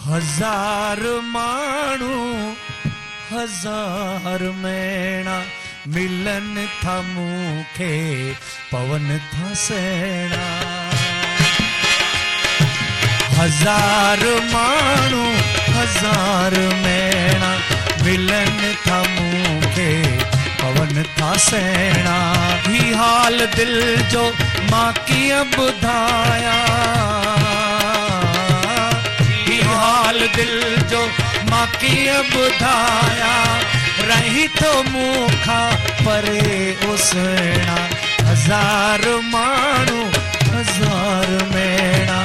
हजार माण्हू हजार मेणा मिलन था मूंखे पवन था सेणा। हजार माण्हू हजार मेणा मिलन था मूंखे पवन था सेणा। ही हाल दिल जो मां कीअं ॿुधाया, ही हाल दिल जो मां कीअं ॿुधाया। रही तो मूंखां परे ओ सुहिणा। हजार माण्हू हजार मेणा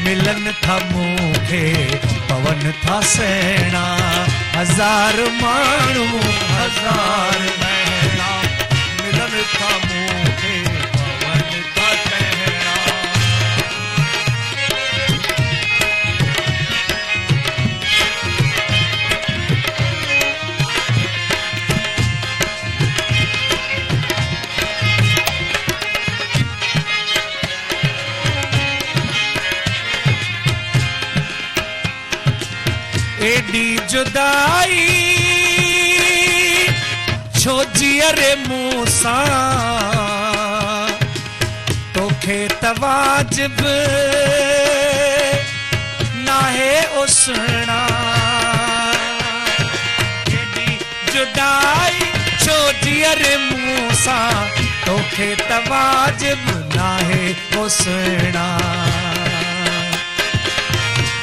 मिलन था मूंखे पवन था सेणा। हजार माण्हू हजार मेणा मिलन था मूंखे पवन था सेणा। एडी जुदाई छो जियरे मूंसां, तोखे त वाजिब नाहे ओ सुहिणा। एडी जुदाई छो जियरे मूंसां, तोखे त वाजिब नाहे ओ सुहिणा।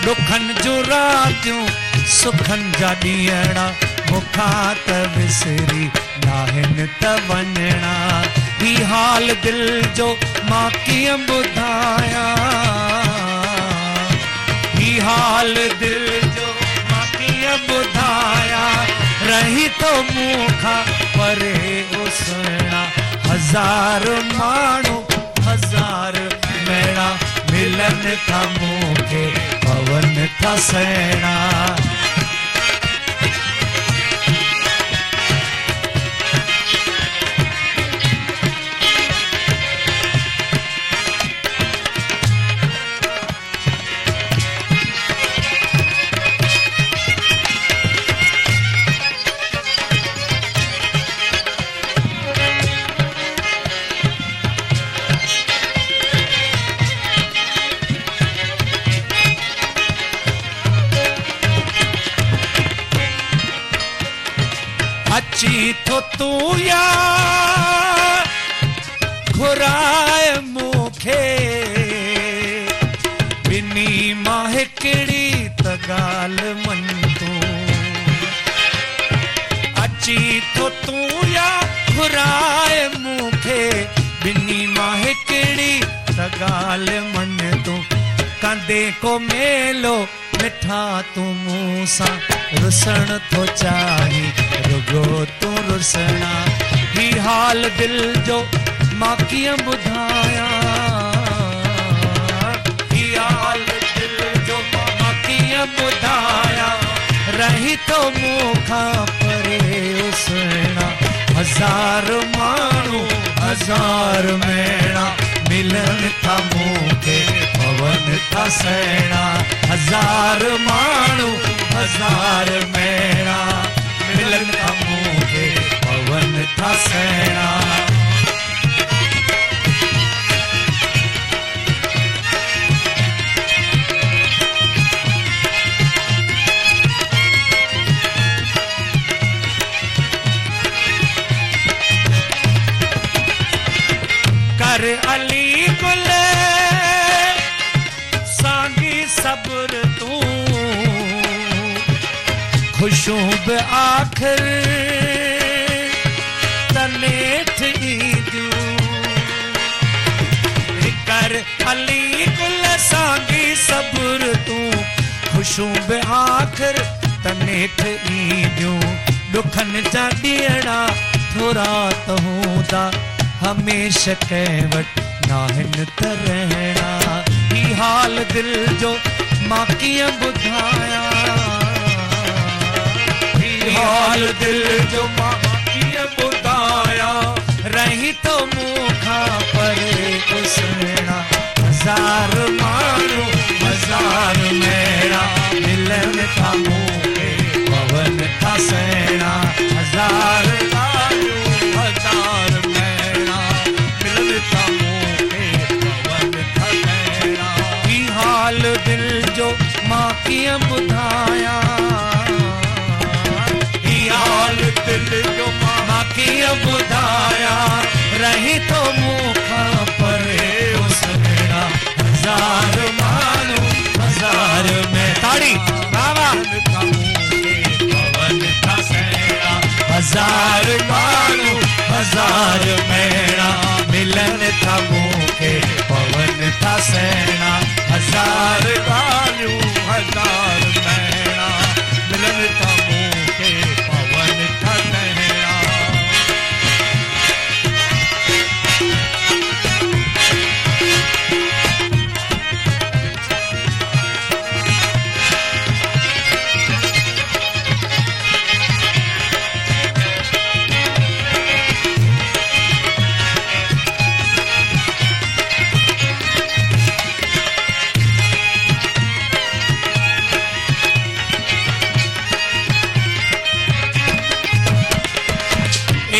दुखन जूं रातियूं सुखन जा ॾींहणा मूंखां त विसरी नाहिन त वञणा। ही हाल दिल जो मां कीअं ॿुधाया, ही हाल दिल जो मां कीअं ॿुधाया। रही तो मूंखां परे ओ सुहिणा। हजार माण्हू हजार मेणा मिलन था मूंखे पवन था सेणा। अची थो तूं या घुराए मूंखे, ॿिनी मां हिकिड़ी त ॻाल्हि मन तूं। अची थो तूं या घुराए मूंखे, ॿिनी मां हिकिड़ी त ॻाल्हि मन तूं। कंदे को मेलो मिठा तूं मूंसां, रुसण थो चाही रुगो तूं रुसणा। ही हाल दिल जो मां कीअं ॿुधाया, ही हाल दिल जो मां कीअं ॿुधाया। रही तो मूंखां परे ओ सुहिणा। हजार माण्हू हजार मेणा मिलन था मूंखे पवन था सेणा। हजार माण्हू हजार मेणा मिलन था मूंखे पवन था सेणा। कर अली गुल सांगी सब्र तूं, खुशूं बि आख़िर तनेठ ईंदियूं। कर अली गुल सांगी सब्र तूं, खुशूं बि आख़िर तनेठ ईंदियूं। दुखन जा ॾींहणा थोरा त हूंदा, हमेशा कंहिं वटि नाहिन त रहणा। ही हाल दिल जो मां कीअं ॿुधाया, ही हाल दिल जो मां कीअं ॿुधाया। रही तो मूंखां परे ओ सुहिणा। हजार माण्हू हजार मेणा मिलन मां कीअं ॿुधायां ही हाल दिल जो मां कीअं ॿुधायां रही तो मूंखां परे उसड़ा हज़ार माण्हू हज़ार में ताड़ी बाबा पवन था सहणा हज़ार माण्हू हज़ार मेणा मिलन था मूंखे पवन था सहणा हज़ार ॻाल्हियूं हज़ार मेणा मिलन था मूंखे पवन था सहणा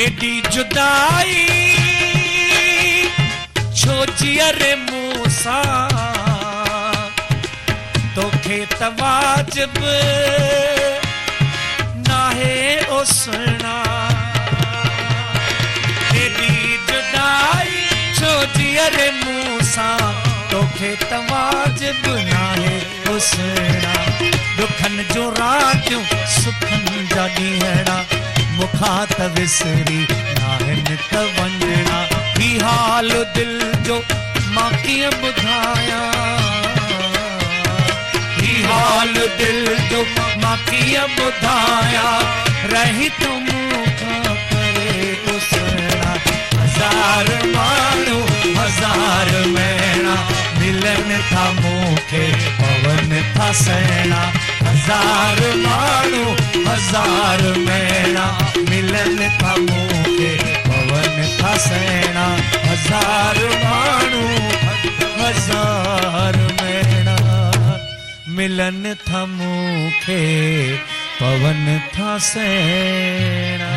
एडी जुदाई छो जियर मूसा तोखे त वाजिब नाहे उसना एडी जुदाई छो जियर मूसा तोखे त वाजिब नाहे उसना दुखन जो रातियूं सुखन जा ॾींहड़ा मुखा त विसरी नाहिन त वंजणा ही हाल दिल जो मां कीअं ॿुधायां ही हाल दिल जो मां कीअं ॿुधायां रही तो मूंखां परे उसड़ा हज़ार माण्हू हज़ार मेणा मिलन था मूंखे पवन था सहणा हज़ार माण्हू हज़ार मेणा मिलन था मूंखे पवन था सहणा हज़ार माण्हू हज़ार मेणा मिलन था मूंखे पवन था सहणा